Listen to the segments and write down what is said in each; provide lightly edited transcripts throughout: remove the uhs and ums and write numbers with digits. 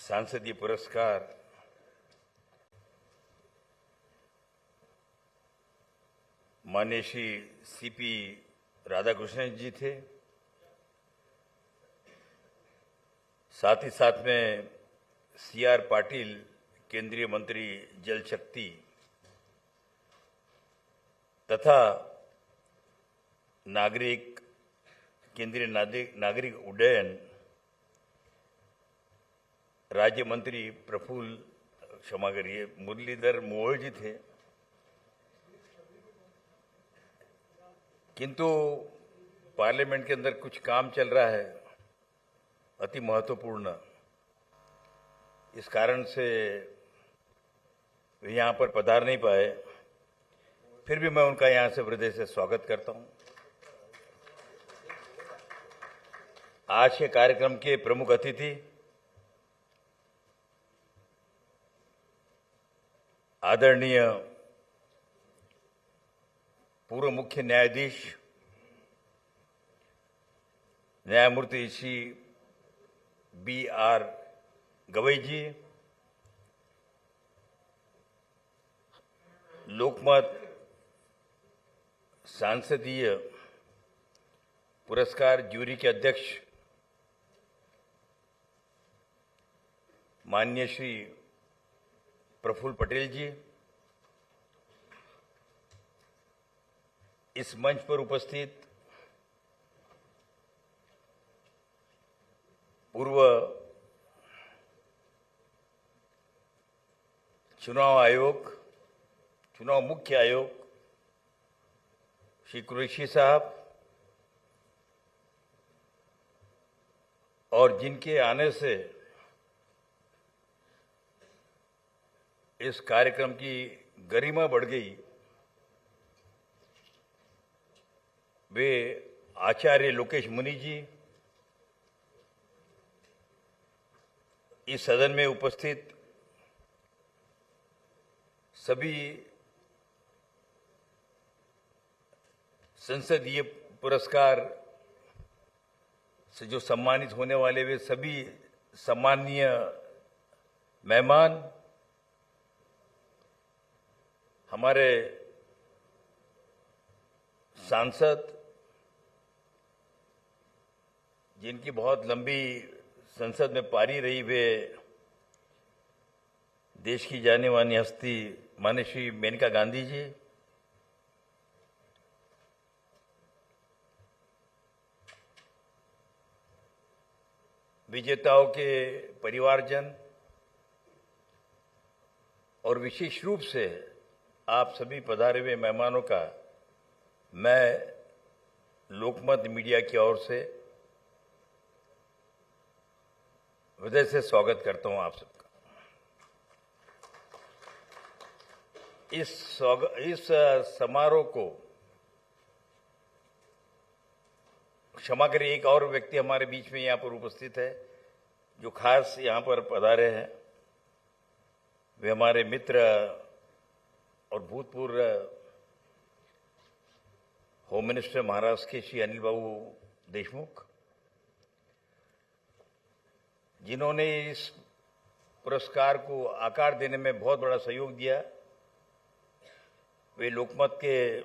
सांसदीय पुरस्कार माननीय श्री सीपी राधाकृष्णन जी थे। साथ ही साथ में सीआर पाटिल, केंद्रीय मंत्री जल शक्ति तथा केंद्रीय नागरिक उड्डयन राज्य मंत्री मुरलीधर मोहोळ जी थे। किंतु पार्लियामेंट के अंदर कुछ काम चल रहा है अति महत्वपूर्ण, इस कारण से वे यहाँ पर पधार नहीं पाए। फिर भी मैं उनका यहाँ से हृदय से स्वागत करता हूँ। आज के कार्यक्रम के प्रमुख अतिथि आदरणीय पूर्व मुख्य न्यायाधीश न्यायमूर्ति श्री B.R. गवई जी, लोकमत सांसदीय पुरस्कार ज्यूरी के अध्यक्ष माननीय श्री प्रफुल्ल पटेल जी, इस मंच पर उपस्थित पूर्व चुनाव मुख्य आयोग श्री कुरैशी साहब, और जिनके आने से इस कार्यक्रम की गरिमा बढ़ गई, वे आचार्य लोकेश मुनि जी, इस सदन में उपस्थित सभी संसदीय पुरस्कार से जो सम्मानित होने वाले वे सभी सम्माननीय मेहमान, हमारे सांसद जिनकी बहुत लंबी संसद में पारी रही, वे देश की जाने मानी हस्ती माननीय श्री मेनका गांधी जी, विजेताओं के परिवारजन, और विशेष रूप से आप सभी पधारे हुए मेहमानों का मैं लोकमत मीडिया की ओर से हृदय से स्वागत करता हूं आप सबका। इस समारोह को, क्षमा करिए, एक और व्यक्ति हमारे बीच में यहाँ पर उपस्थित है जो खास यहाँ पर पधारे हैं। वे हमारे मित्र और भूतपूर्व होम मिनिस्टर महाराष्ट्र के श्री अनिल बाबू देशमुख, जिन्होंने इस पुरस्कार को आकार देने में बहुत बड़ा सहयोग दिया। वे लोकमत के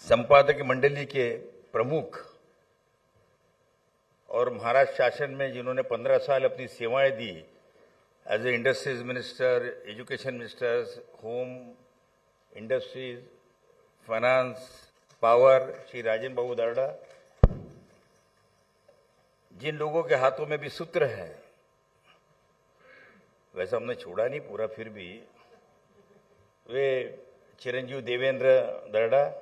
संपादक मंडली के प्रमुख और महाराष्ट्र शासन में जिन्होंने 15 साल अपनी सेवाएं दी, as a industries minister, education minister, home, industries, finance, power, Shri Rajendra Babu Darda, जिन लोगों के हाथों में भी सूत्र है, वैसा हमने छोड़ा नहीं पूरा, फिर भी वे चिरंजीव देवेंद्र दरड़ा।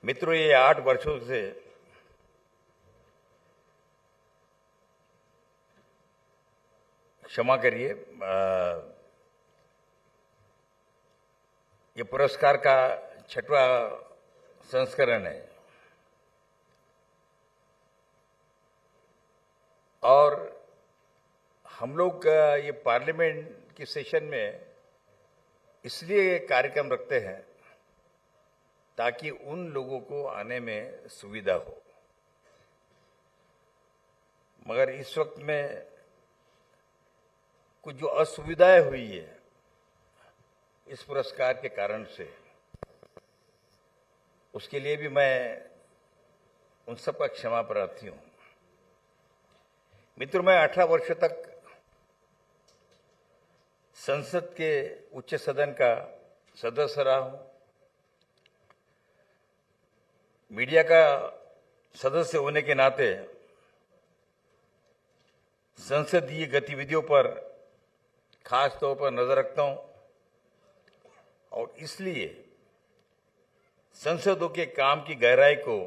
मित्रों, ये 8 वर्षों से क्षमा करिए, ये पुरस्कार का 6वां संस्करण है और हम लोग ये पार्लियामेंट के सेशन में इसलिए कार्यक्रम रखते हैं ताकि उन लोगों को आने में सुविधा हो। मगर इस वक्त में कुछ जो असुविधाएं हुई है इस पुरस्कार के कारण से, उसके लिए भी मैं उन सबका क्षमा प्रार्थी हूं। मित्रों, मैं 18 वर्ष तक संसद के उच्च सदन का सदस्य रहा हूं, मीडिया का सदस्य होने के नाते संसदीय गतिविधियों पर खास तौर पर नजर रखता हूं और इसलिए संसदों के काम की गहराई को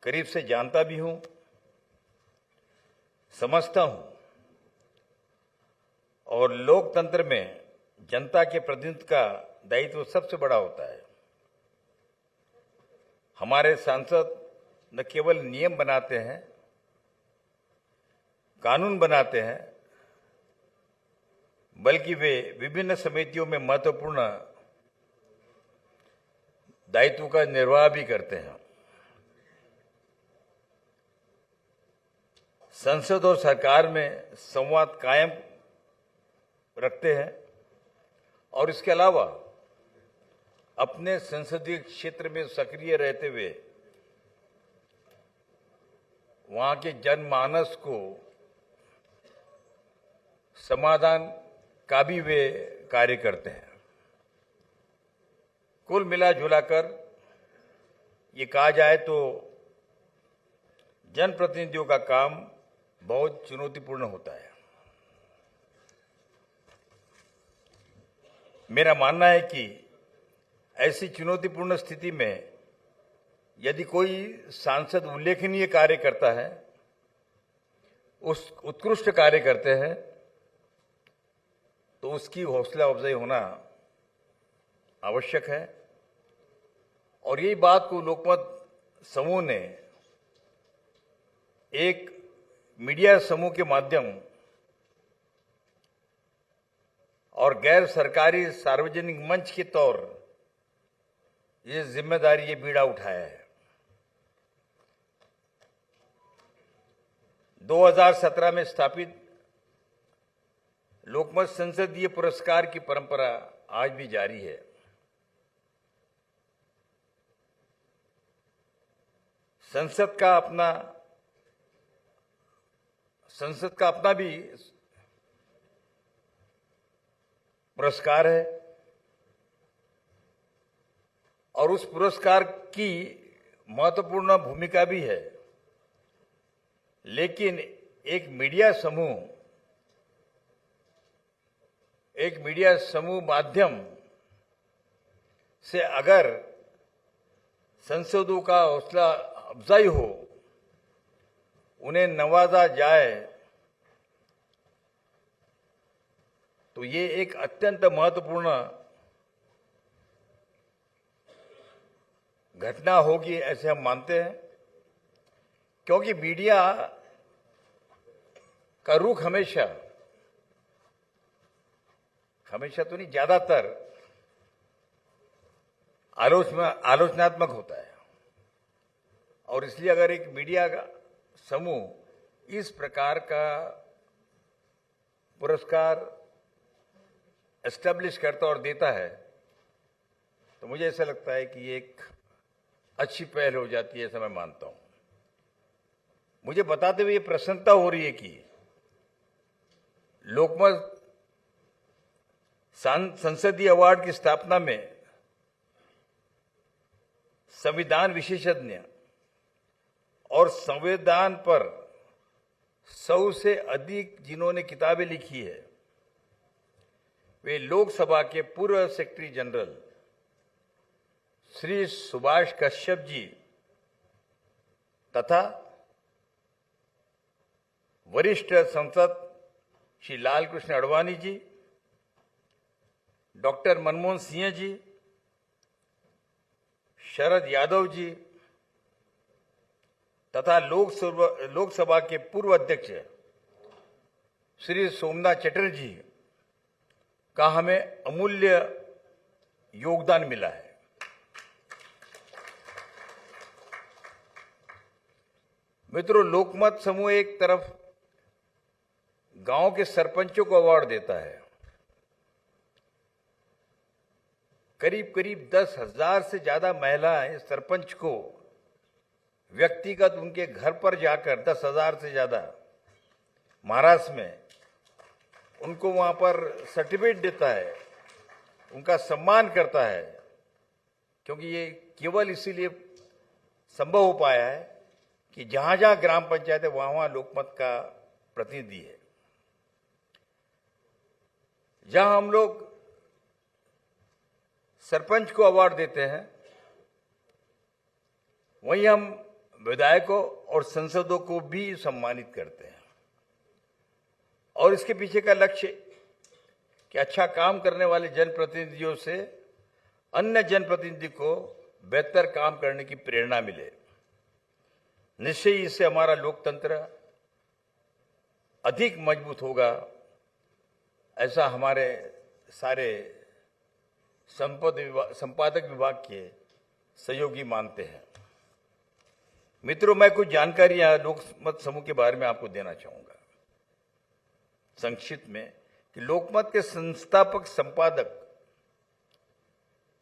करीब से जानता भी हूं, समझता हूं और लोकतंत्र में जनता के प्रतिनिधित्व का दायित्व सबसे बड़ा होता है। हमारे सांसद न केवल नियम बनाते हैं, कानून बनाते हैं, बल्कि वे विभिन्न समितियों में महत्वपूर्ण दायित्व का निर्वाह भी करते हैं। संसद और सरकार में संवाद कायम रखते हैं और इसके अलावा अपने संसदीय क्षेत्र में सक्रिय रहते हुए वहां के जनमानस को समाधान का भी वे कार्य करते हैं। कुल मिलाजुलाकर ये कहा जाए तो जनप्रतिनिधियों का काम बहुत चुनौतीपूर्ण होता है। मेरा मानना है कि ऐसी चुनौतीपूर्ण स्थिति में यदि कोई सांसद उल्लेखनीय कार्य करता है, उस उत्कृष्ट कार्य करते हैं, तो उसकी हौसला अफजाई होना आवश्यक है। और यही बात को लोकमत समूह ने एक मीडिया समूह के माध्यम और गैर सरकारी सार्वजनिक मंच के तौर ये जिम्मेदारी, ये बीड़ा उठाया है। 2017 में स्थापित लोकमत संसदीय पुरस्कार की परंपरा आज भी जारी है। संसद का अपना भी पुरस्कार है और उस पुरस्कार की महत्वपूर्ण भूमिका भी है। लेकिन एक मीडिया समूह माध्यम से अगर संसदों का हौसला अफजाई हो, उन्हें नवाजा जाए, तो ये एक अत्यंत महत्वपूर्ण घटना होगी, ऐसे हम मानते हैं। क्योंकि मीडिया का रुख हमेशा तो नहीं, ज्यादातर आलोचनात्मक होता है और इसलिए अगर एक मीडिया का समूह इस प्रकार का पुरस्कार एस्टेब्लिश करता और देता है, तो मुझे ऐसा लगता है कि ये एक अच्छी पहल हो जाती है, ऐसा मैं मानता हूं। मुझे बताते हुए ये प्रसन्नता हो रही है कि लोकमत संसदीय अवार्ड की स्थापना में संविधान विशेषज्ञ और संविधान पर 100 से अधिक जिन्होंने किताबें लिखी है, वे लोकसभा के पूर्व सेक्रेटरी जनरल श्री सुभाष कश्यप जी तथा वरिष्ठ सांसद श्री लालकृष्ण आडवाणी जी, डॉक्टर मनमोहन सिंह जी, शरद यादव जी तथा लोकसभा के पूर्व अध्यक्ष श्री सोमनाथ चटर्जी का हमें अमूल्य योगदान मिला है। मित्रों, लोकमत समूह एक तरफ गांव के सरपंचों को अवार्ड देता है, करीब करीब 10,000 से ज्यादा महिलाएं सरपंच को व्यक्तिगत उनके घर पर जाकर 10,000 से ज्यादा महाराष्ट्र में उनको वहां पर सर्टिफिकेट देता है, उनका सम्मान करता है, क्योंकि ये केवल इसीलिए संभव हो पाया है कि जहां जहां ग्राम पंचायत है वहां वहां लोकमत का प्रतिनिधि है। जहां हम लोग सरपंच को अवार्ड देते हैं, वहीं हम विधायकों और सांसदों को भी सम्मानित करते हैं। और इसके पीछे का लक्ष्य कि अच्छा काम करने वाले जनप्रतिनिधियों से अन्य जनप्रतिनिधि को बेहतर काम करने की प्रेरणा मिले। निश्चय ही इससे हमारा लोकतंत्र अधिक मजबूत होगा, ऐसा हमारे सारे संपादक विभाग के सहयोगी मानते हैं। मित्रों, मैं कुछ जानकारियां लोकमत समूह के बारे में आपको देना चाहूंगा संक्षिप्त में कि लोकमत के संस्थापक संपादक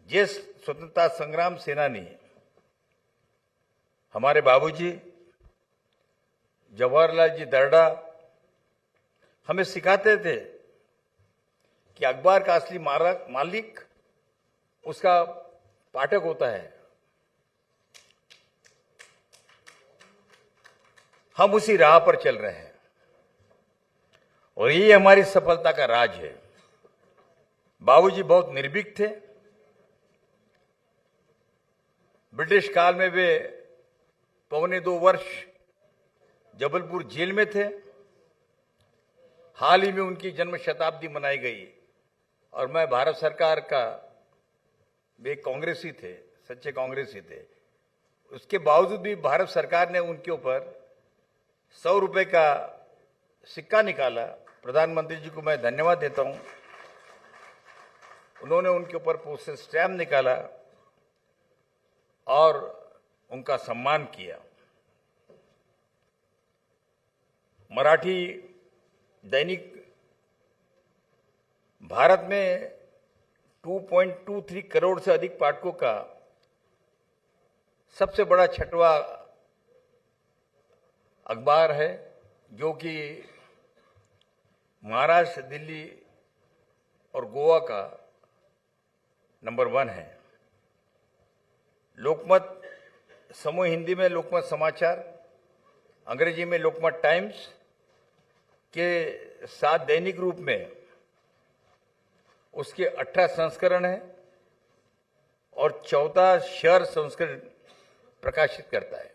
ज्येष्ठ स्वतंत्रता संग्राम सेनानी हमारे बाबूजी जवाहरलाल जी दर्डा हमें सिखाते थे कि अखबार का असली मालिक उसका पाठक होता है। हम उसी राह पर चल रहे हैं और ये हमारी सफलता का राज है। बाबूजी बहुत निर्भीक थे। ब्रिटिश काल में वे 1.25 वर्ष जबलपुर जेल में थे। हाल ही में उनकी जन्म शताब्दी मनाई गई और मैं भारत सरकार का वे कांग्रेसी थे, सच्चे कांग्रेसी थे। उसके बावजूद भी भारत सरकार ने उनके ऊपर 100 रुपए का सिक्का निकाला। प्रधानमंत्री जी को मैं धन्यवाद देता हूं, उन्होंने उनके ऊपर पोस्टल स्टैम्प निकाला और उनका सम्मान किया। मराठी दैनिक भारत में 2.23 करोड़ से अधिक पाठकों का सबसे बड़ा 6वां अखबार है, जो कि महाराष्ट्र, दिल्ली और गोवा का नंबर 1 है। लोकमत समूह हिंदी में लोकमत समाचार, अंग्रेजी में लोकमत टाइम्स के साथ दैनिक रूप में उसके 18 संस्करण है और 14 शहर संस्करण प्रकाशित करता है।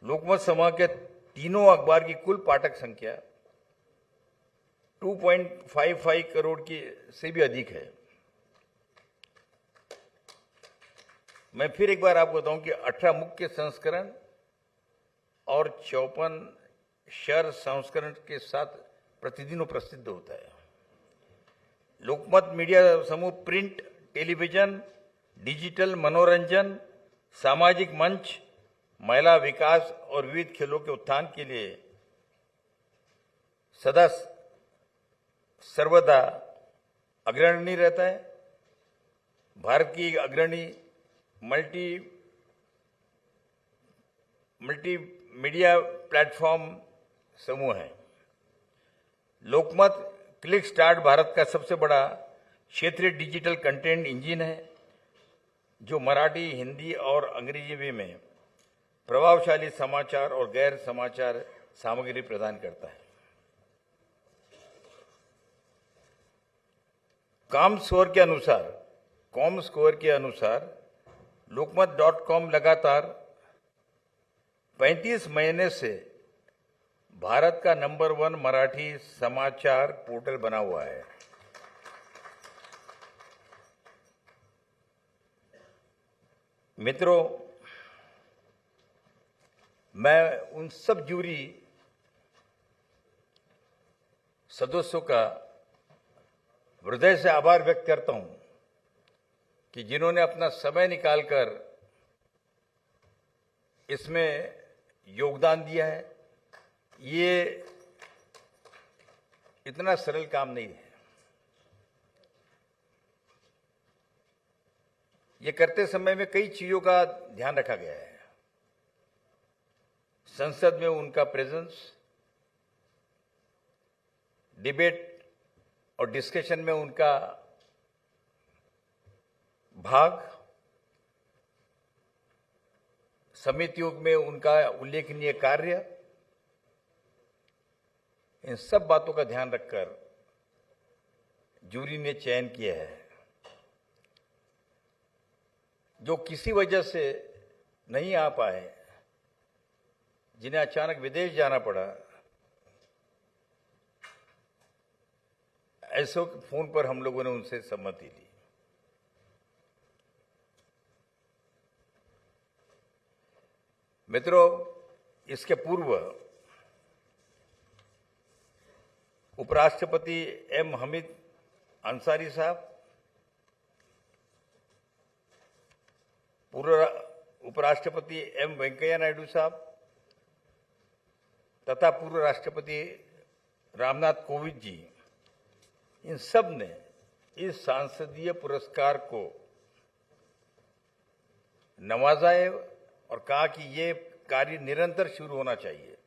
लोकमत समूह के तीनों अखबार की कुल पाठक संख्या 2.55 करोड़ की से भी अधिक है। मैं फिर एक बार आपको बताऊं कि 18 मुख्य संस्करण और 54 शहर संस्करण के साथ प्रतिदिन प्रसिद्ध होता है। लोकमत मीडिया समूह प्रिंट, टेलीविजन, डिजिटल, मनोरंजन, सामाजिक मंच, महिला विकास और विविध खेलों के उत्थान के लिए सदा सर्वदा अग्रणी रहता है। भारत की अग्रणी मल्टी मीडिया प्लेटफॉर्म समूह है। लोकमत क्लिक स्टार्ट भारत का सबसे बड़ा क्षेत्रीय डिजिटल कंटेंट इंजिन है, जो मराठी, हिंदी और अंग्रेजी में प्रभावशाली समाचार और गैर समाचार सामग्री प्रदान करता है। कॉम स्कोर के अनुसार लोकमत.com लगातार 35 महीने से भारत का नंबर 1 मराठी समाचार पोर्टल बना हुआ है। मित्रों, मैं उन सब जूरी सदस्यों का हृदय से आभार व्यक्त करता हूं कि जिन्होंने अपना समय निकालकर इसमें योगदान दिया है। ये इतना सरल काम नहीं है। ये करते समय में कई चीजों का ध्यान रखा गया है। संसद में उनका प्रेजेंस, डिबेट और डिस्कशन में उनका भाग, समितियों में उनका उल्लेखनीय कार्य, इन सब बातों का ध्यान रखकर जूरी ने चयन किया है। जो किसी वजह से नहीं आ पाए, जिन्हें अचानक विदेश जाना पड़ा, ऐसे फोन पर हम लोगों ने उनसे सम्मति ली। मित्रों, इसके पूर्व उपराष्ट्रपति एम हमीद अंसारी साहब, पूर्व उपराष्ट्रपति एम वेंकैया नायडू साहब तथा पूर्व राष्ट्रपति रामनाथ कोविंद जी, इन सब ने इस सांसदीय पुरस्कार को नवाजा है और कहा कि ये कार्य निरंतर शुरू होना चाहिए।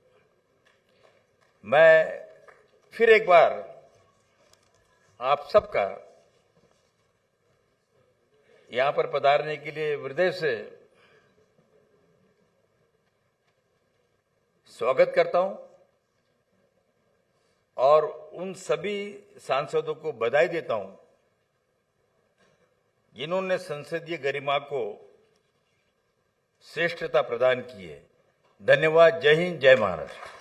मैं फिर एक बार आप सबका यहां पर पधारने के लिए हृदय से स्वागत करता हूं और उन सभी सांसदों को बधाई देता हूं जिन्होंने संसदीय गरिमा को श्रेष्ठता प्रदान की है। धन्यवाद। जय हिंद, जय महाराष्ट्र।